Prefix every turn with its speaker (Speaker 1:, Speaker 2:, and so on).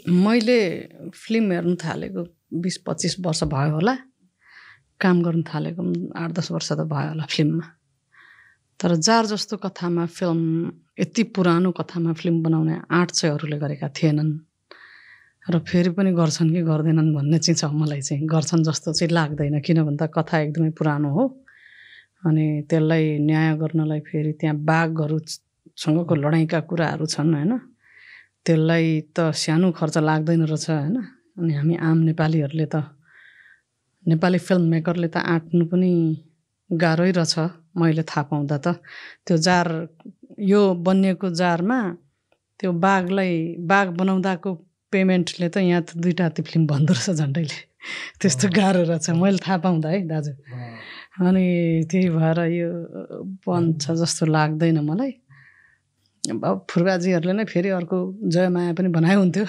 Speaker 1: मैले फिल्म हेर्नु थालेको 20-25 वर्ष भयो होला। काम गर्न थालेको 8-10 वर्ष त भयो होला फिल्ममा। तर जार जस्तो कथामा फिल्म, यति पुरानो कथामा फिल्म बनाउने आँट चाहिँ अरूले गरेका थिएनन् र फेरि पनि गर्छन् कि गर्दैनन् भन्ने चाहिँ छ मलाई चाहिँ। गर्छन् जस्तो चाहिँ लाग्दैन, किन भन्दा कथा एकदमै पुरानो हो अनि त्यसलाई न्याय गर्नलाई फेरि त्यहाँ बाघहरूसँगको लडाइँका कुराहरू छन् होइन। त्यसलाई त सानो खर्च लाग्दैन रहेछ होइन। अनि हामी आम नेपालीहरूले त, नेपाली फिल्म मेकरले त आँट्नु पनि गाह्रै रहेछ मैले थाहा पाउँदा त। त्यो जार, यो बनिएको जारमा त्यो बाघ बनाउँदाको पेमेन्टले त यहाँ त 2टा फिल्म बन्दो रहेछ झन्डैले। त्यस्तो गाह्रो रहेछ मैले थाहा पाउँदा है दाजु। अनि त्यही भएर यो बन्छ जस्तो लाग्दैन मलाई। अब फुर्बाजीहरूले नै फेरि अर्को जयमाया पनि बनाए हुन्थ्यो